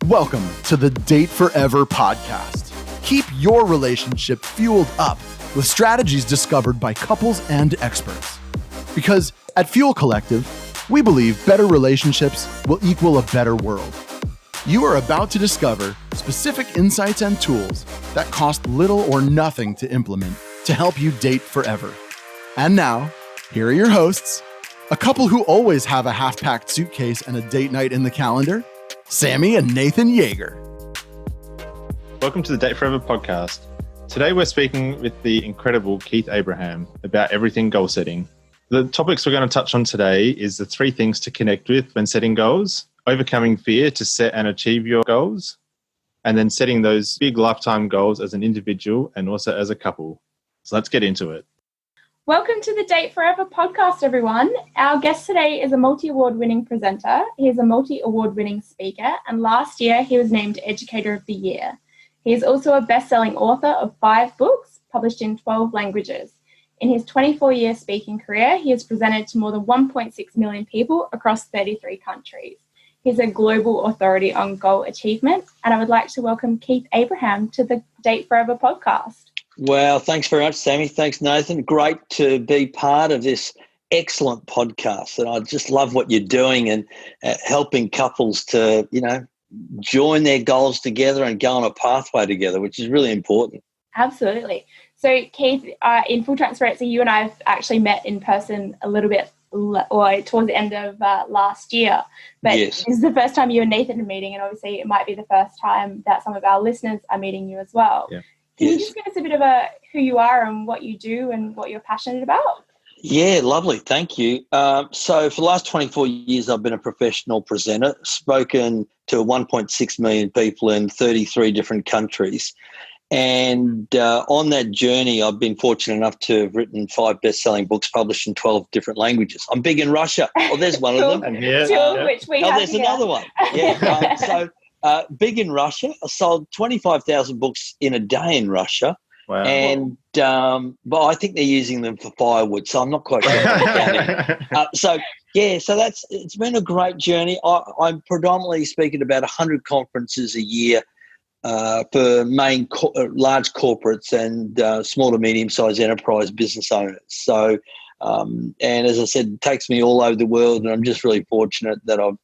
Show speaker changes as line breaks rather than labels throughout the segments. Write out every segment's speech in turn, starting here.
Welcome to the Date Forever podcast. Keep your relationship fueled up with strategies discovered by couples and experts. Because at Fuel Collective, we believe better relationships will equal a better world. You are about to discover specific insights and tools that cost little or nothing to implement to help you date forever. And now, here are your hosts, a couple who always have a half-packed suitcase and a date night in the calendar, Sammy and Nathan Yeager.
Welcome to the Date Forever podcast. Today we're speaking with the incredible Keith Abraham about everything goal setting. The topics we're going to touch on today is the 3 things to connect with when setting goals, overcoming fear to set and achieve your goals, and then setting those big lifetime goals as an individual and also as a couple. So let's get into it.
Welcome to the Date Forever podcast, everyone. Our guest today is a multi-award winning presenter. He is a multi-award winning speaker, and last year he was named Educator of the Year. He is also a best-selling author of 5 books published in 12 languages. In his 24-year speaking career, he has presented to more than 1.6 million people across 33 countries. He's a global authority on goal achievement, and I would like to welcome Keith Abraham to the Date Forever podcast.
Well, thanks very much, Sammy. Thanks, Nathan. Great to be part of this excellent podcast. And I just love what you're doing and helping couples to, join their goals together and go on a pathway together, which is really important.
Absolutely. So, Keith, in full transparency, you and I have actually met in person a little bit towards the end of last year. But
yes.
This is the first time you and Nathan are meeting, and obviously it might be the first time that some of our listeners are meeting you as well.
Yeah.
Can you just give us a bit of who you are and what you do and what you're passionate about?
Yeah, lovely. Thank you. So for the last 24 years, I've been a professional presenter, spoken to 1.6 million people in 33 different countries. And on that journey, I've been fortunate enough to have written 5 best-selling books published in 12 different languages. I'm big in Russia. Oh, there's one of them.
Which we have
there's
here.
another one. Yeah. Big in Russia. I sold 25,000 books in a day in Russia.
Wow.
And but I think they're using them for firewood, so I'm not quite sure. It's been a great journey. I'm predominantly speaking at about 100 conferences a year for large corporates and small to medium-sized enterprise business owners. So, and as I said, it takes me all over the world, and I'm just really fortunate that I've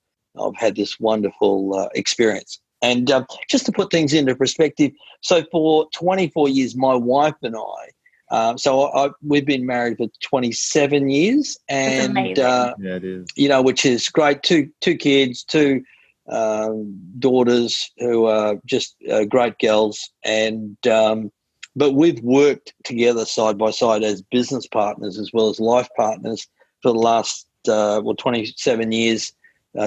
had this wonderful experience. And just to put things into perspective, so for 24 years, my wife and I, we've been married for 27 years, and
it is.
Which is great. Two kids, 2 daughters who are just great girls, and but we've worked together side by side as business partners as well as life partners for the last 27 years.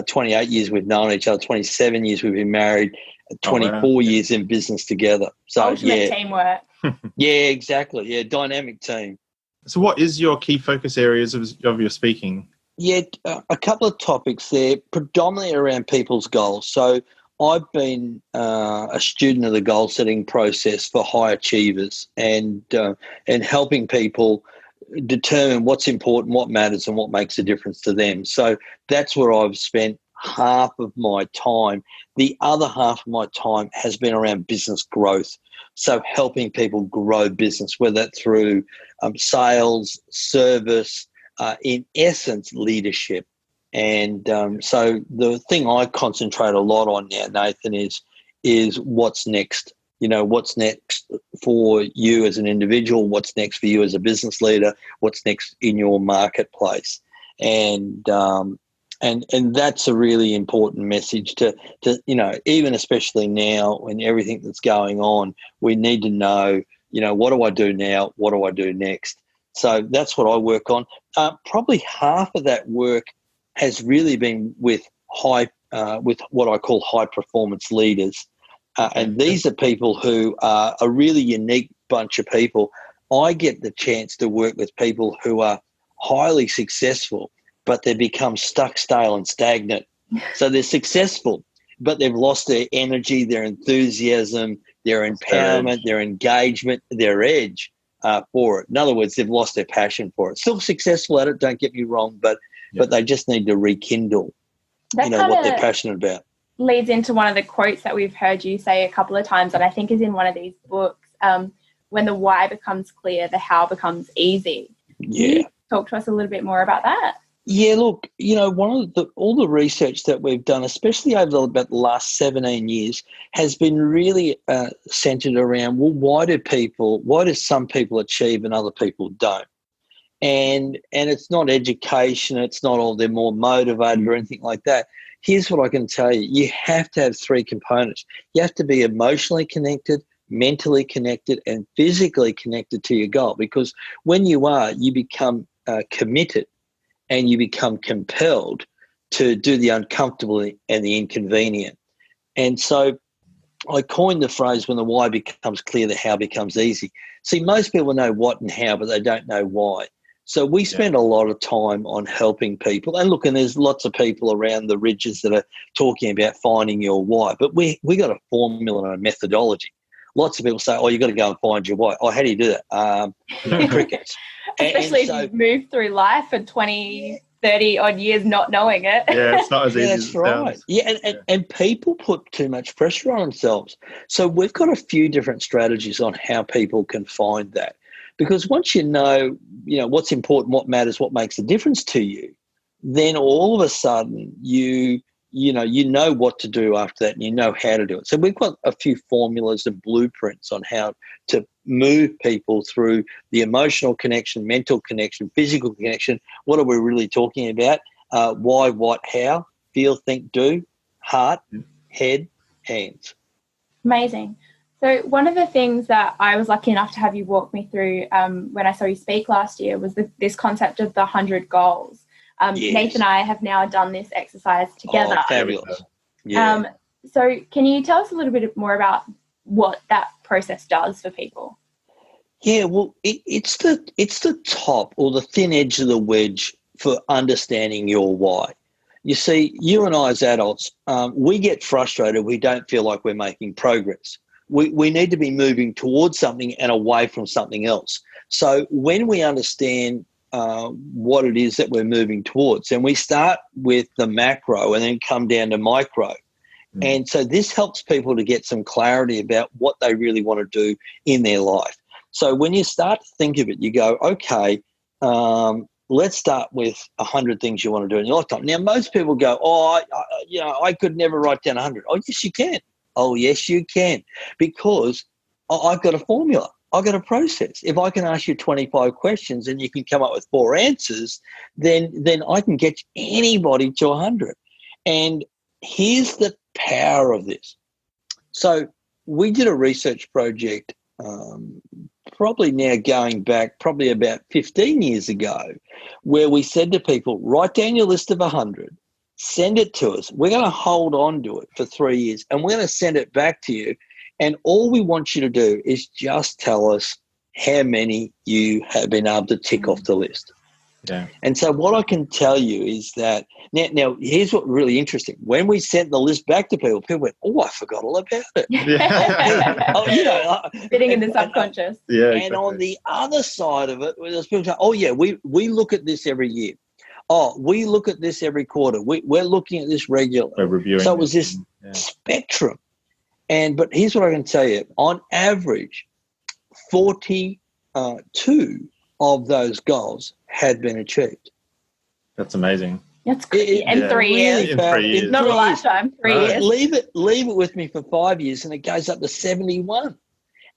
28 years we've known each other, 27 years we've been married, 24 years in business together. So
ultimate teamwork.
Yeah, exactly. Yeah, dynamic team.
So what is your key focus areas of your speaking?
Yeah, a couple of topics there, predominantly around people's goals. So I've been a student of the goal setting process for high achievers and helping people determine what's important, what matters, and what makes a difference to them. So that's where I've spent half of my time. The other half of my time has been around business growth. So helping people grow business, whether that's through sales, service, in essence, leadership. And so the thing I concentrate a lot on now, Nathan, is what's next. What's next for you as an individual, what's next for you as a business leader, what's next in your marketplace. And that's a really important message to even especially now when everything that's going on, we need to know, what do I do now? What do I do next? So that's what I work on. Probably half of that work has really been with with what I call high performance leaders. And these are people who are a really unique bunch of people. I get the chance to work with people who are highly successful, but they become stuck, stale, and stagnant. So they're successful, but they've lost their energy, their enthusiasm, their empowerment, their engagement, their edge for it. In other words, they've lost their passion for it. Still successful at it, don't get me wrong, but they just need to rekindle, what they're passionate about.
leads into one of the quotes that we've heard you say a couple of times, and I think is in one of these books. When the why becomes clear, the how becomes easy.
Yeah.
Can you talk to us a little bit more about that?
Yeah, look, all the research that we've done, especially over about the last 17 years, has been really centered around, well, why do some people achieve and other people don't? And it's not education, it's not all they're more motivated or anything like that. Here's what I can tell you. You have to have three components. You have to be emotionally connected, mentally connected, and physically connected to your goal, because when you are, you become committed and you become compelled to do the uncomfortable and the inconvenient. And so I coined the phrase, when the why becomes clear, the how becomes easy. See, most people know what and how, but they don't know why. So we spend a lot of time on helping people. And look, and there's lots of people around the ridges that are talking about finding your why. But we got a formula and a methodology. Lots of people say, oh, you got to go and find your why. Oh, how do you do that? Crickets.
Especially if you've moved through life for 20, 30 odd years not knowing it.
Yeah, it's not as easy as it
right.
sounds.
Yeah, and people put too much pressure on themselves. So we've got a few different strategies on how people can find that. Because once you know what's important, what matters, what makes a difference to you, then all of a sudden you know what to do after that, and you know how to do it. So we've got a few formulas and blueprints on how to move people through the emotional connection, mental connection, physical connection. What are we really talking about? Why, what, how, feel, think, do, heart, head, hands.
Amazing. So one of the things that I was lucky enough to have you walk me through when I saw you speak last year was this concept of the 100 goals.
Yes.
Nathan and I have now done this exercise together.
Oh, fabulous. Yeah.
So can you tell us a little bit more about what that process does for people?
Yeah, well, it's the top or the thin edge of the wedge for understanding your why. You see, you and I as adults, we get frustrated. We don't feel like we're making progress. We need to be moving towards something and away from something else. So when we understand what it is that we're moving towards, and we start with the macro and then come down to micro. And so this helps people to get some clarity about what they really want to do in their life. So when you start to think of it, you go, okay, let's start with 100 things you want to do in your lifetime. Now, most people go, I could never write down 100. Oh, yes, you can. Oh, yes, you can. Because I've got a formula. I've got a process. If I can ask you 25 questions and you can come up with 4 answers, then I can get anybody to 100. And here's the power of this. So we did a research project probably now going back probably about 15 years ago, where we said to people, write down your list of 100, send it to us. We're going to hold on to it for 3 years and we're going to send it back to you. And all we want you to do is just tell us how many you have been able to tick off the list.
Yeah.
And so what I can tell you is that now here's what really interesting. When we sent the list back to people went, oh, I forgot all about it.
Yeah.
Sitting in the subconscious.
Yeah,
and on the other side of it, there's people saying, oh, yeah, we look at this every year. Oh, we look at this every quarter. We're looking at this regularly.
We're reviewing.
So it was this spectrum. But here's what I can tell you. On average, 42 of those goals had been achieved.
That's amazing.
That's crazy. In 3 years.
In 3 years.
Not a lifetime, 3 years.
Leave it with me for 5 years and it goes up to 71.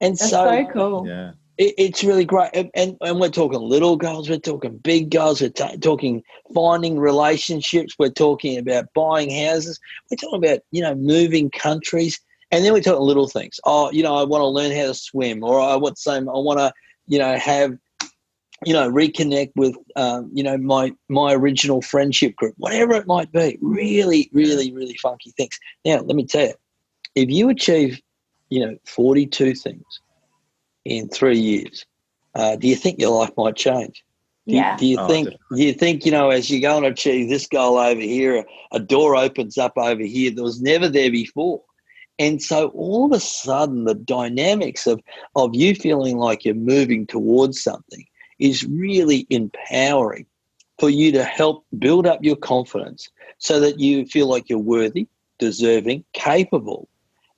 And
That's so cool.
Yeah.
It's really great. And we're talking little goals, we're talking big goals, we're talking finding relationships, we're talking about buying houses, we're talking about, moving countries. And then we're talking little things. Oh, I want to learn how to swim, or I want to, have, reconnect with, my original friendship group, whatever it might be. Really, really, really funky things. Now, let me tell you, if you achieve, 42 things in 3 years, do you think your life might change?
Yeah.
Do you think, as you go and achieve this goal over here, a door opens up over here that was never there before? And so all of a sudden, the dynamics of you feeling like you're moving towards something is really empowering for you to help build up your confidence so that you feel like you're worthy, deserving, capable,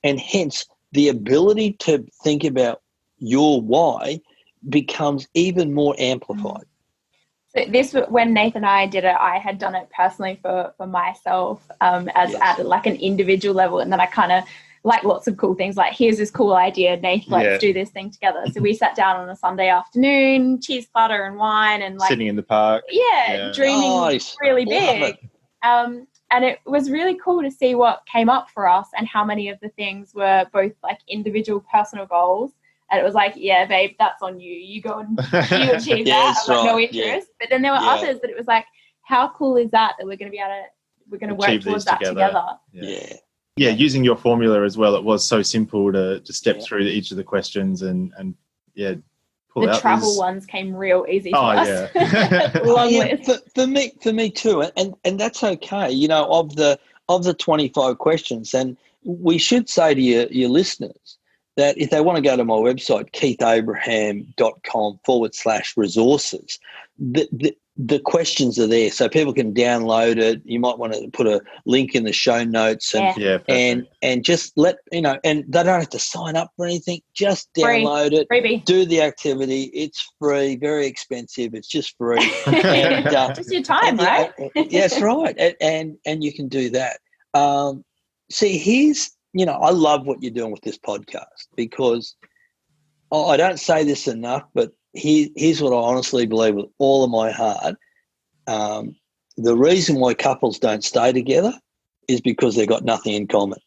and hence the ability to think about your why becomes even more amplified.
So this, when Nathan and I did it, I had done it personally for myself at like an individual level, and then I kind of like lots of cool things like, here's this cool idea, Nathan, let's do this thing together. So we sat down on a Sunday afternoon, cheese platter and wine, and like
sitting in the park.
Dreaming really big. And it was really cool to see what came up for us and how many of the things were both like individual personal goals. And it was like, yeah, babe, that's on you. You go and you achieve that. I've got no interest. Yeah. But then there were others that it was like, how cool is that we're going to be able to, we're going to work towards that together.
Yeah, using your formula as well, it was so simple to step through each of the questions and pull out.
The travel ones came real easy for us.
Long list. For me too, and that's okay. You know, of the 25 questions, and we should say to your listeners that if they want to go to my website, keithabraham.com/resources, the questions are there, so people can download it. You might want to put a link in the show notes, and just let you know. And they don't have to sign up for anything. Just download it,
freebie.
Do the activity. It's free, very expensive. It's just free.
And, just your time, right?
That's right. And you can do that. See, here's I love what you're doing with this podcast, because I don't say this enough, but here's what I honestly believe with all of my heart. The reason why couples don't stay together is because they've got nothing in common.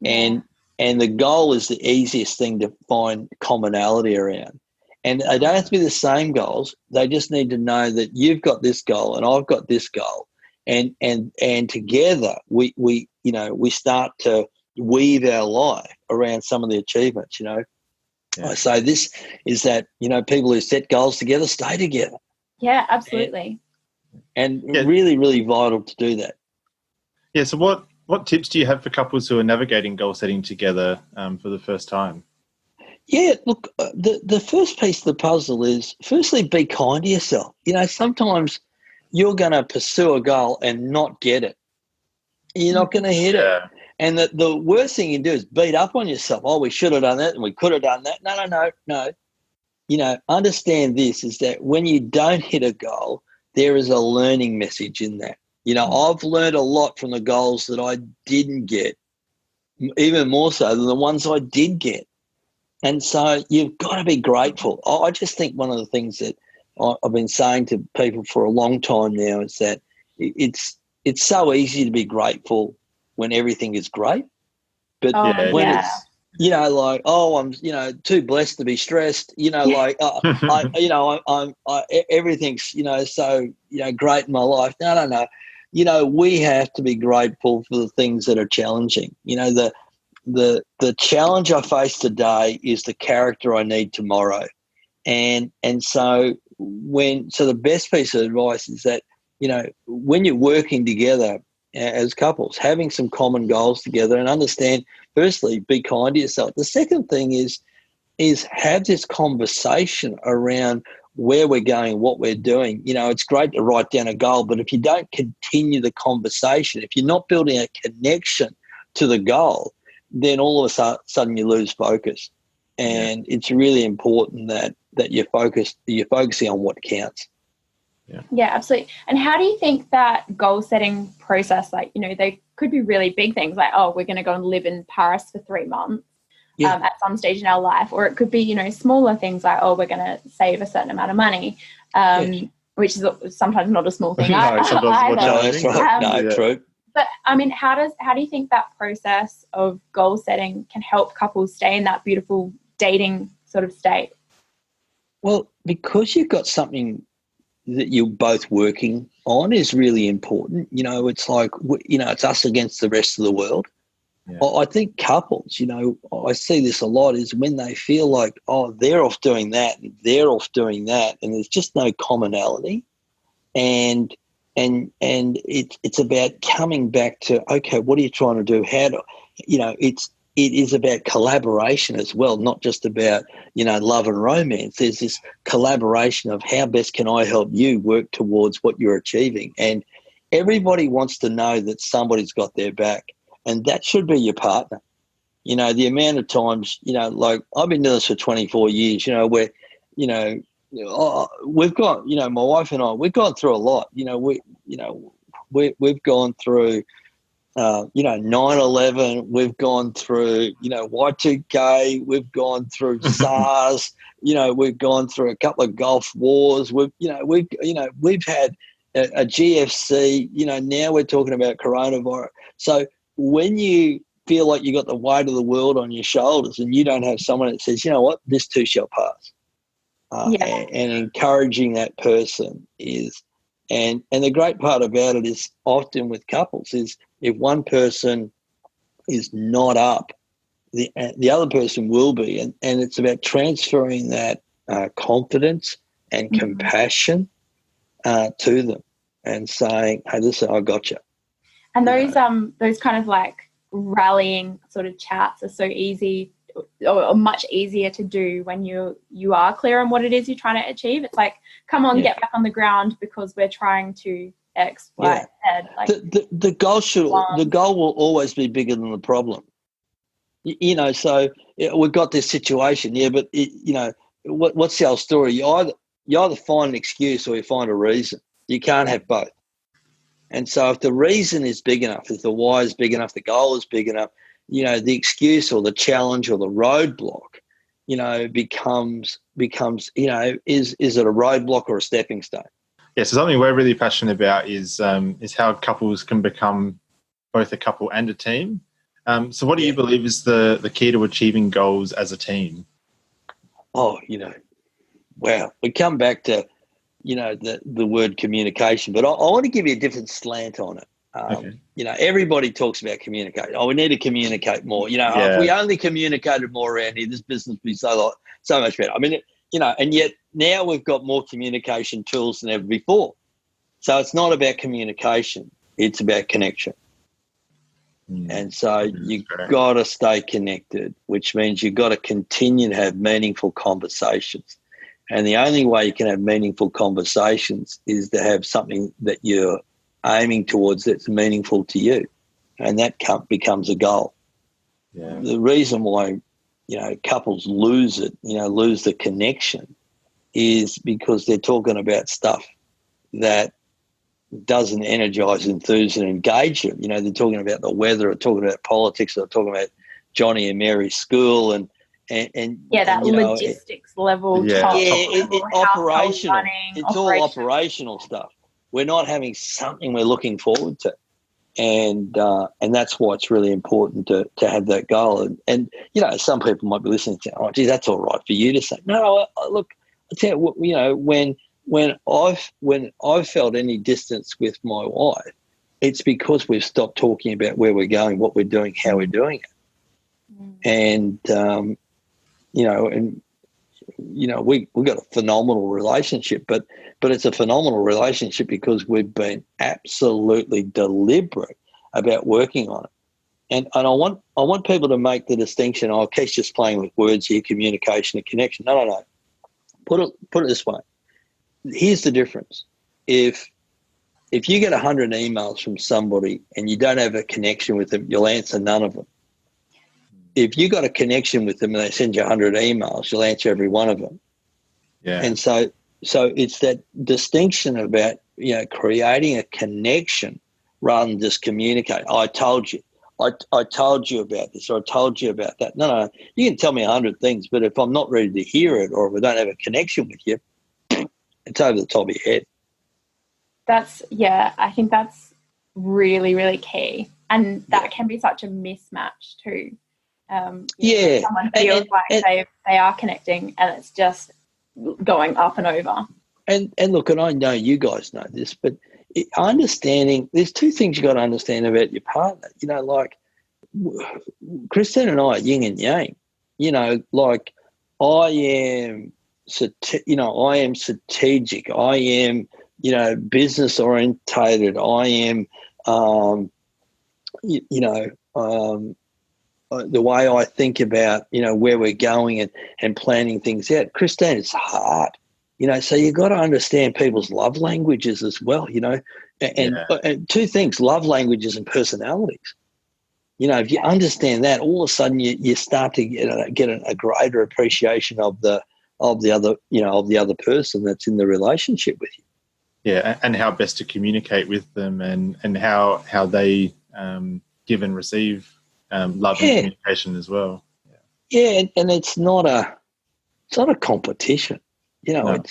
And the goal is the easiest thing to find commonality around. And they don't have to be the same goals. They just need to know that you've got this goal and I've got this goal. And together we start to weave our life around some of the achievements, I say this is that, people who set goals together stay together.
Yeah, absolutely.
And really, really vital to do that.
Yeah. So what tips do you have for couples who are navigating goal setting together for the first time?
Yeah, look, the first piece of the puzzle is, firstly, be kind to yourself. Sometimes you're going to pursue a goal and not get it. You're not going to hit it. And the worst thing you can do is beat up on yourself. Oh, we should have done that and we could have done that. No. Understand this, is that when you don't hit a goal, there is a learning message in that. I've learned a lot from the goals that I didn't get, even more so than the ones I did get. And so you've got to be grateful. I just think one of the things that I've been saying to people for a long time now is that it's so easy to be grateful when everything is great, but when it's I'm too blessed to be stressed, everything's so great in my life. No. We have to be grateful for the things that are challenging. The challenge I face today is the character I need tomorrow, and so the best piece of advice is that when you're working together as couples, having some common goals together, and understand, firstly, be kind to yourself. The second thing is have this conversation around where we're going, what we're doing. It's great to write down a goal, but if you don't continue the conversation, if you're not building a connection to the goal, then all of a sudden you lose focus. And it's really important that you're focusing on what counts.
Yeah, absolutely. And how do you think that goal setting process, they could be really big things like, oh, we're going to go and live in Paris for 3 months at some stage in our life, or it could be, smaller things like, oh, we're going to save a certain amount of money, which is sometimes not a small thing.
True.
But how do you think that process of goal setting can help couples stay in that beautiful dating sort of state?
Well, because you've got something that you're both working on is really important. It's like, it's us against the rest of the world. Yeah. I think couples, I see this a lot, is when they feel like, oh, they're off doing that and they're off doing that, and there's just no commonality. And it's about coming back to, okay, what are you trying to do? It is about collaboration as well, not just about, love and romance. There's this collaboration of how best can I help you work towards what you're achieving. And everybody wants to know that somebody's got their back. and that should be your partner. You know, the amount of times, you know, like I've been doing this for 24 years, you know, where, you know, we've got, you know, my wife and I, we've gone through a lot. You know, we've gone through, you know, 9/11. We've gone through, you know, Y2K. We've gone through SARS. You know, we've gone through a couple of Gulf wars. We've had a GFC. You know, now we're talking about coronavirus. So when you feel like you got the weight of the world on your shoulders and you don't have someone that says, you know what, this too shall pass. And encouraging that person is, and the great part about it is often with couples is if one person is not up, the other person will be, and it's about transferring that confidence and compassion to them and saying, hey, listen, I got you.
And those kind of like rallying sort of chats are so easy or much easier to do when you are clear on what it is you're trying to achieve. It's like, come on, get back on the ground because we're trying to X, Y, Z. Like,
the goal will always be bigger than the problem. You know, so we've got this situation, but you know, what's the old story? You either find an excuse or you find a reason. You can't have both. And so if the reason is big enough, if the why is big enough, the goal is big enough, you know, the excuse or the challenge or the roadblock, you know, becomes, you know, is it a roadblock or a stepping stone?
Yeah, so something we're really passionate about is how couples can become both a couple and a team. So what do you believe is the key to achieving goals as a team?
Oh, you know, wow. We come back to, you know, the word communication, but I want to give you a different slant on it.
Okay.
You know, everybody talks about communicating. Oh, we need to communicate more. You know, if we only communicated more around here, this business would be so much better. I mean, you know, and yet now we've got more communication tools than ever before. So it's not about communication. It's about connection. And so you've got to stay connected, which means you've got to continue to have meaningful conversations. And the only way you can have meaningful conversations is to have something that you're aiming towards that's meaningful to you. And that becomes a goal. Yeah. The reason why, you know, couples lose the connection is because they're talking about stuff that doesn't energize, enthuse, and engage them. You know, they're talking about the weather, or talking about politics, or talking about Johnny and Mary's school, and
that logistics level.
Operational. It's all operational stuff. We're not having something we're looking forward to, and that's why it's really important to have that goal. And you know, some people might be listening to, oh, gee, that's all right for you to say. No, look, I tell you what, you know, when I've felt any distance with my wife, it's because we've stopped talking about where we're going, what we're doing, how we're doing it. And we've got a phenomenal relationship, but it's a phenomenal relationship because we've been absolutely deliberate about working on it. And I want people to make the distinction, oh, Keith's just playing with words here, communication and connection. No. Put it this way. Here's the difference. If you get 100 emails from somebody and you don't have a connection with them, you'll answer none of them. If you got a connection with them and they send you 100 emails, you'll answer every one of them. Yeah. And so it's that distinction about, you know, creating a connection rather than just communicate. Oh, I told you. I told you about this, or I told you about that. No. You can tell me 100 things, but if I'm not ready to hear it, or if I don't have a connection with you, it's over the top of your head.
I think that's really, really key. And that can be such a mismatch too. Someone feels like they are connecting and it's just going up and over.
And look, and I know you guys know this, but understanding, there's two things you got to understand about your partner. You know, like Christine and I are yin and yang. You know, like I am strategic. I am, you know, business orientated. I am, the way I think about, you know, where we're going and planning things out. Christine, it's hard, you know, so you got to understand people's love languages as well, you know, and two things, love languages and personalities. If you understand that, all of a sudden you start to get a greater appreciation of the other person that's in the relationship with you.
Yeah, and how best to communicate with them, and how they give and receive love and communication as well.
Yeah, and it's not a competition.
No.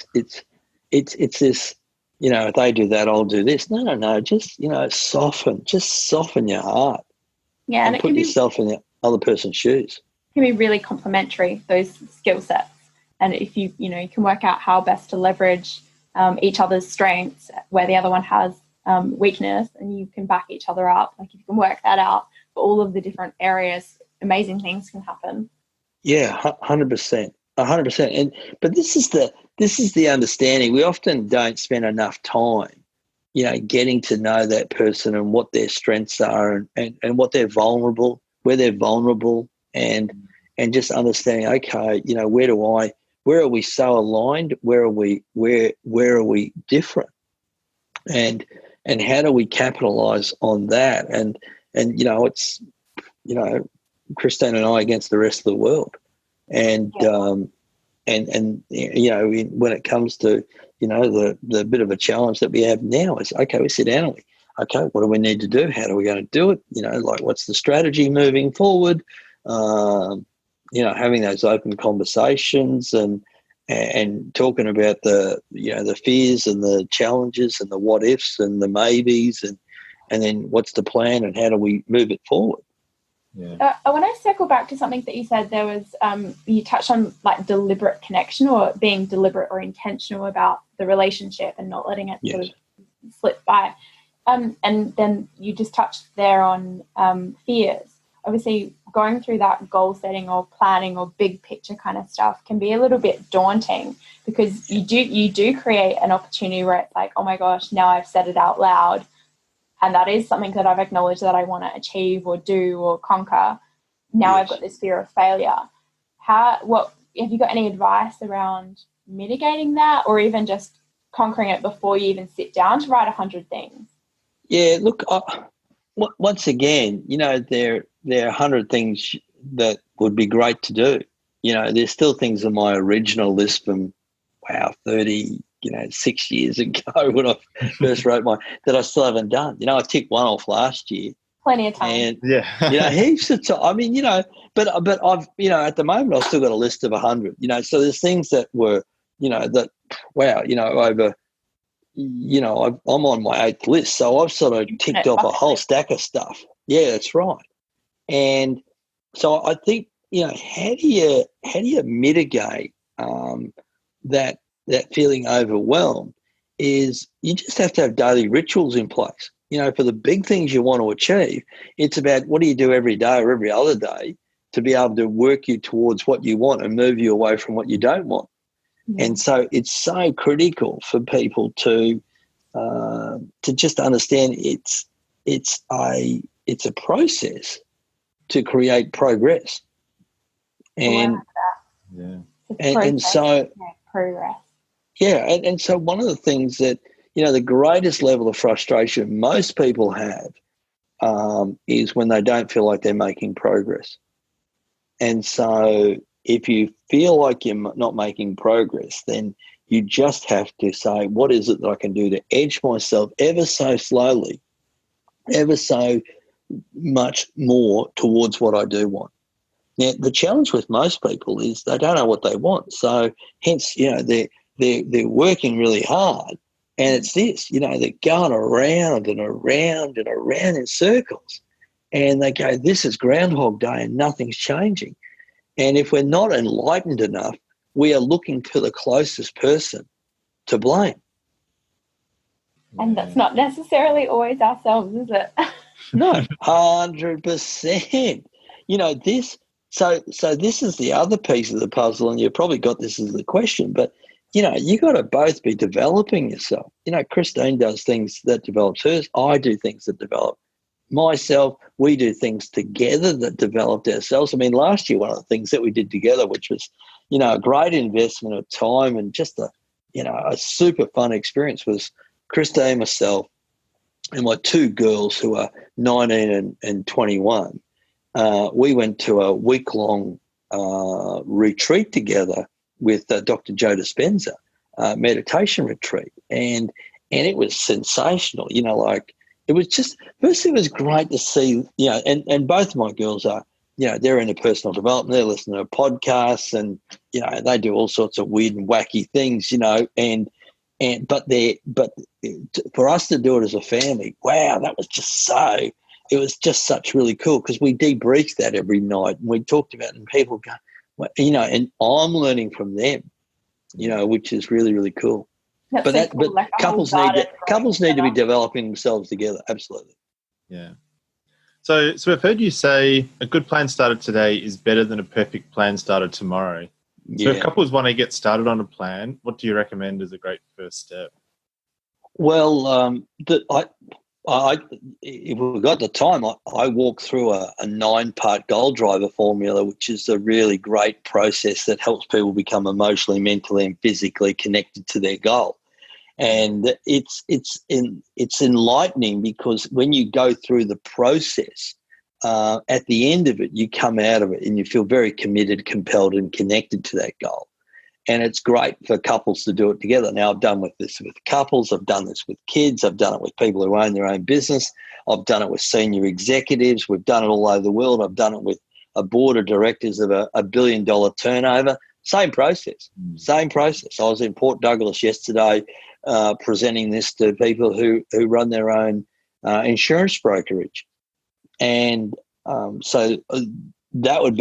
It's this. If they do that, I'll do this. No. Just soften your heart.
Yeah,
and
it
put
can
yourself in the other person's shoes.
Can be really complementary, those skill sets. And if you can work out how best to leverage each other's strengths where the other one has weakness, and you can back each other up. Like if you can work that out for all of the different areas, amazing things can happen.
Yeah, 100%, 100%. But this is the understanding. We often don't spend enough time, getting to know that person and what their strengths are and what they're vulnerable, where they're vulnerable, and just understanding, okay, where are we so aligned? Where are we different? And how do we capitalize on that? And it's, Christine and I against the rest of the world. And, when it comes to, the bit of a challenge that we have now is, okay, we sit down and okay, what do we need to do? How are we going to do it? What's the strategy moving forward? Having those open conversations and talking about the fears and the challenges and the what ifs and the maybes and then what's the plan and how do we move it forward?
Yeah.
I want to circle back to something that you said. There was you touched on like deliberate connection, or being deliberate or intentional about the relationship and not letting it sort of slip by. And then you just touched there on fears. Obviously, going through that goal setting or planning or big picture kind of stuff can be a little bit daunting, because you do create an opportunity where it's like, oh my gosh, now I've said it out loud, and that is something that I've acknowledged that I want to achieve or do or conquer. Now I've got this fear of failure. What have you got any advice around mitigating that, or even just conquering it before you even sit down to write 100 things?
Yeah, look, once again, there are 100 things that would be great to do. There's still things on my original list from 6 years ago when I first wrote mine that I still haven't done. I ticked one off last year.
Plenty of time.
And heaps of time. I mean, but I've, at the moment I've still got a list of 100. So there's things that were, over. I'm on my 8th list, so I've sort of ticked off a whole stack of stuff. Yeah, that's right. And so I think, how do you mitigate that feeling overwhelmed? Is you just have to have daily rituals in place. For the big things you want to achieve, it's about what do you do every day or every other day to be able to work you towards what you want and move you away from what you don't want. And so it's so critical for people to just understand it's a process to create progress. And so
progress.
Yeah, and so one of the things that the greatest level of frustration most people have is when they don't feel like they're making progress. And so if you feel like you're not making progress, then you just have to say, what is it that I can do to edge myself ever so slowly, ever so much more towards what I do want? Now, the challenge with most people is they don't know what they want. So hence, they're working really hard, and it's this, they're going around and around and around in circles, and they go, this is Groundhog Day and nothing's changing. And if we're not enlightened enough, we are looking to the closest person to blame.
And that's not necessarily always ourselves, is it?
No, 100%. So this is the other piece of the puzzle, and you probably got this as the question, but, you got to both be developing yourself. Christine does things that develops hers. I do things that develop myself. We do things together that developed ourselves. I mean, last year, one of the things that we did together, which was, a great investment of time and just a super fun experience, was Christine, myself, and my 2 girls who are 19 and 21. we went to a week-long retreat together with Dr. Joe Dispenza, meditation retreat, and it was sensational. It was just, firstly, it was great to see, and both of my girls are, they're into personal development. They're listening to podcasts, and they do all sorts of weird and wacky things, but for us to do it as a family, wow, that was just so. It was just such really cool because we debriefed that every night and we talked about it, and people go, and I'm learning from them, which is really, really cool.
That's so cool.
But couples need to be developing themselves together. Absolutely.
Yeah. So I've heard you say a good plan started today is better than a perfect plan started tomorrow. So if couples want to get started on a plan, what do you recommend as a great first step?
Well, if we've got the time, I walk through a 9-part goal driver formula, which is a really great process that helps people become emotionally, mentally, and physically connected to their goal. And it's enlightening because when you go through the process, at the end of it, you come out of it and you feel very committed, compelled, and connected to that goal. And it's great for couples to do it together. Now, I've done this with couples. I've done this with kids. I've done it with people who own their own business. I've done it with senior executives. We've done it all over the world. I've done it with a board of directors of a $1 billion turnover. Same process. I was in Port Douglas yesterday presenting this to people who run their own insurance brokerage. And so that would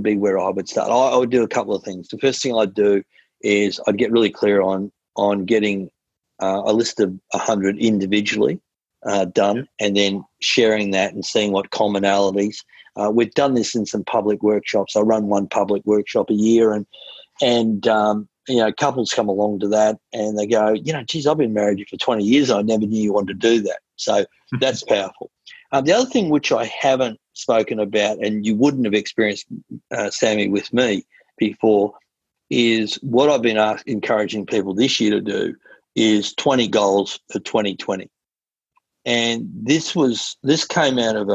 be where I would start. I would do a couple of things. The first thing I'd do is I'd get really clear on getting a list of 100 individually done, and then sharing that and seeing what commonalities. We've done this in some public workshops. I run one public workshop a year, and couples come along to that and they go, geez, I've been married for 20 years. I never knew you wanted to do that. So that's powerful. The other thing which I haven't spoken about, and you wouldn't have experienced, Sammy, with me before, is what I've been encouraging people this year to do is 20 goals for 2020. And this came out of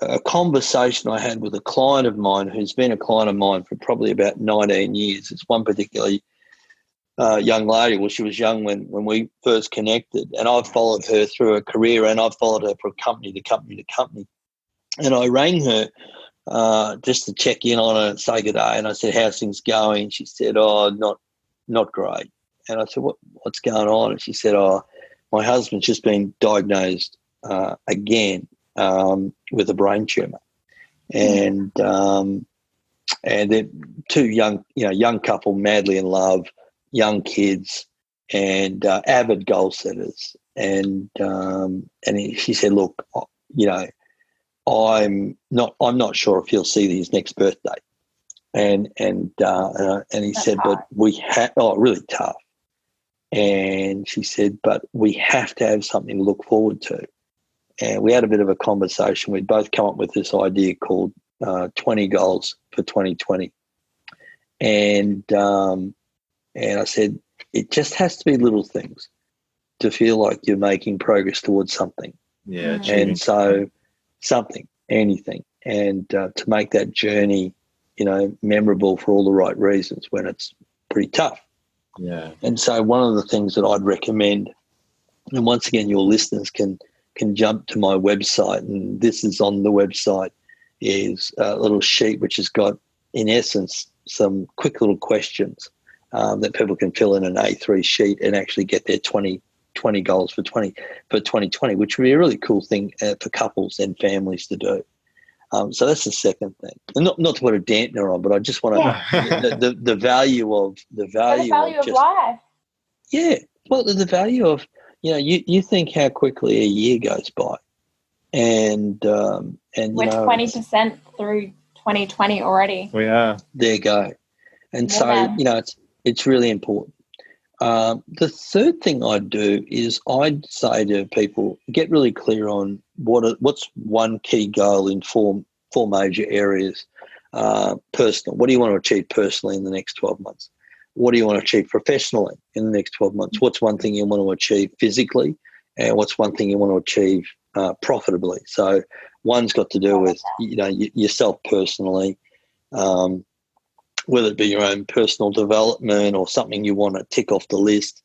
a conversation I had with a client of mine who's been a client of mine for probably about 19 years. It's one particularly young lady. Well, she was young when we first connected, and I've followed her through her career, and I've followed her from company to company to company. And I rang her just to check in on her and say good day. And I said, how's things going? She said, oh, not great. And I said, what's going on? And she said, oh, my husband's just been diagnosed again with a brain tumor. And they're two young couple, madly in love, young kids, and avid goal setters. And she said, look, I'm not sure if he'll see his next birthday. And he That's said, hard. But we have, really tough. And she said, but we have to have something to look forward to. And we had a bit of a conversation. We'd both come up with this idea called 20 goals for 2020. And I said, it just has to be little things to feel like you're making progress towards something.
Yeah.
And so something, anything. And to make that journey, memorable for all the right reasons when it's pretty tough.
Yeah.
And so one of the things that I'd recommend, and once again, your listeners can jump to my website, and this is on the website, is a little sheet which has got, in essence, some quick little questions that people can fill in an A3 sheet and actually get their 20 goals for 2020, which would be a really cool thing for couples and families to do. So that's the second thing. And not to put a dampener on, but I just want to the value of
life.
Yeah, well, the value of you think how quickly a year goes by, and
we're 20% through 2020 already.
We are.
There you go, and so it's really important. The third thing I'd do is I'd say to people, get really clear on what's one key goal in four major areas. Personal. What do you want to achieve personally in the next 12 months? What do you want to achieve professionally in the next 12 months? What's one thing you want to achieve physically? And what's one thing you want to achieve profitably? So One's got to do with, yourself personally, whether it be your own personal development or something you want to tick off the list.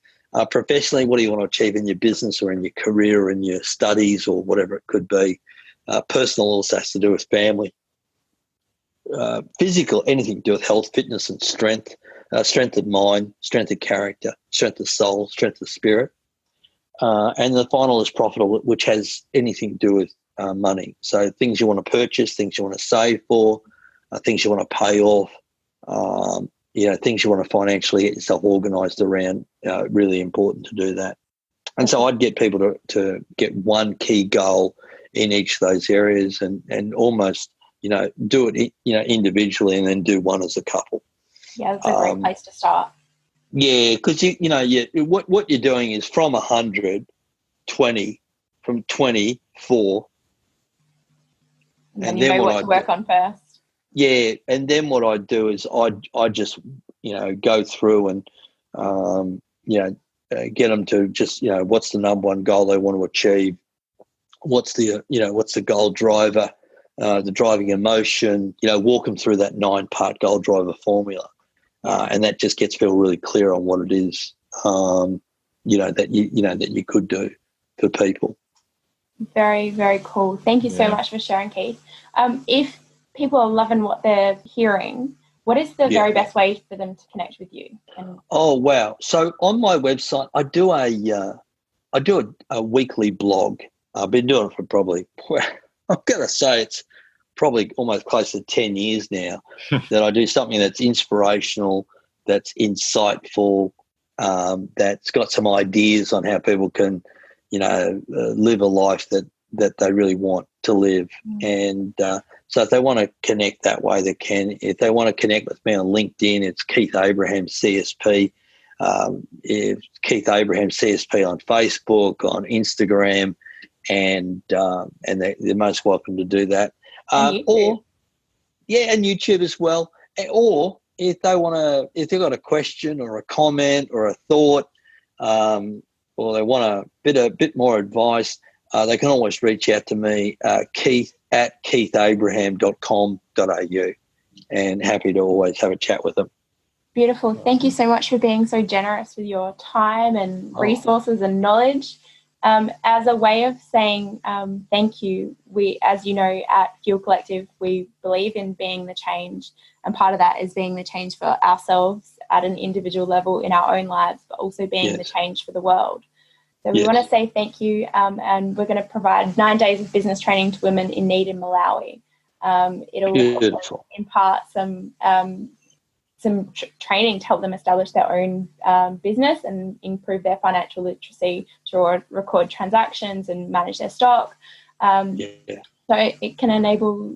Professionally, what do you want to achieve in your business or in your career or in your studies or whatever it could be? Personal also has to do with family. Physical, anything to do with health, fitness and strength, strength of mind, strength of character, strength of soul, strength of spirit. And the final is profitable, which has anything to do with money. So things you want to purchase, things you want to save for, things you want to pay off, things you want to financially get yourself organised around. Really important to do that. And so I'd get people to get one key goal in each of those areas and almost, do it, individually and then do one as a couple.
Yeah, that's a great place to start.
Yeah, because what you're doing is from 100, 20, from 24.
And then you know what to work on first.
Yeah, and then what I do is I just go through and get them to just what's the number one goal they want to achieve, what's the goal driver, the driving emotion, walk them through that 9-part goal driver formula. And that just gets people really clear on what it is, that you could do for people.
Very, very cool. Thank you so much for sharing, Keith. If people are loving what they're hearing, what is the very best way for them to connect with you?
Oh, wow. So on my website, I do a weekly blog. I've been doing it for probably, I'm going to say it's probably almost close to 10 years now that I do something that's inspirational, that's insightful, that's got some ideas on how people can, live a life that they really want to live. And so if they want to connect that way, they can. If they want to connect with me on LinkedIn, it's Keith Abraham CSP. It's Keith Abraham CSP on Facebook, on Instagram, and they're most welcome to do that. And YouTube as well. Or if they've got a question or a comment or a thought, or they want a bit more advice, they can always reach out to me, keith@keithabraham.com.au, and happy to always have a chat with them.
Beautiful. Thank you so much for being so generous with your time and resources and knowledge. As a way of saying thank you, we, as you know, at Fuel Collective, we believe in being the change, and part of that is being the change for ourselves at an individual level in our own lives, but also being the change for the world. So we want to say thank you, and we're going to provide 9 days of business training to women in need in Malawi. It'll impart some training to help them establish their own business and improve their financial literacy to record transactions and manage their stock. So it can enable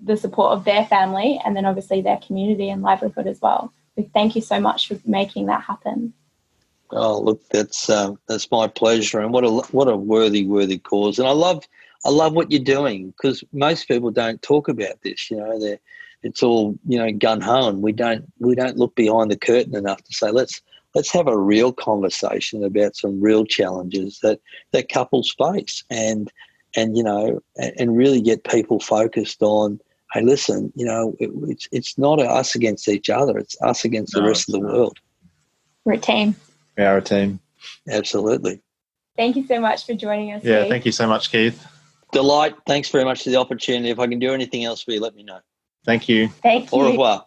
the support of their family and then obviously their community and livelihood as well. So thank you so much for making that happen.
Oh, look, that's my pleasure, and what a worthy cause. And I love what you're doing, because most people don't talk about this. It's all gun ho, and we don't look behind the curtain enough to say let's have a real conversation about some real challenges that couples face, and really get people focused on, hey, listen, it's not us against each other, it's us against the rest of the world.
We're a team.
We are a team.
Absolutely.
Thank you so much for joining us.
Yeah,
Keith.
Thank you so much, Keith.
Delight. Thanks very much for the opportunity. If I can do anything else for you, let me know.
Thank you.
Thank you.
Au revoir.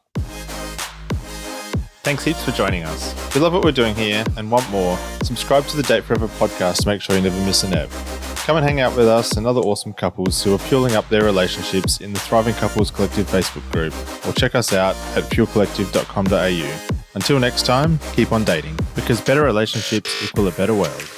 Thanks heaps for joining us. If you love what we're doing here and want more, subscribe to the Date Forever podcast to make sure you never miss an ep. Come and hang out with us and other awesome couples who are fueling up their relationships in the Thriving Couples Collective Facebook group, or check us out at fuelcollective.com.au. Until next time, keep on dating, because better relationships equal a better world.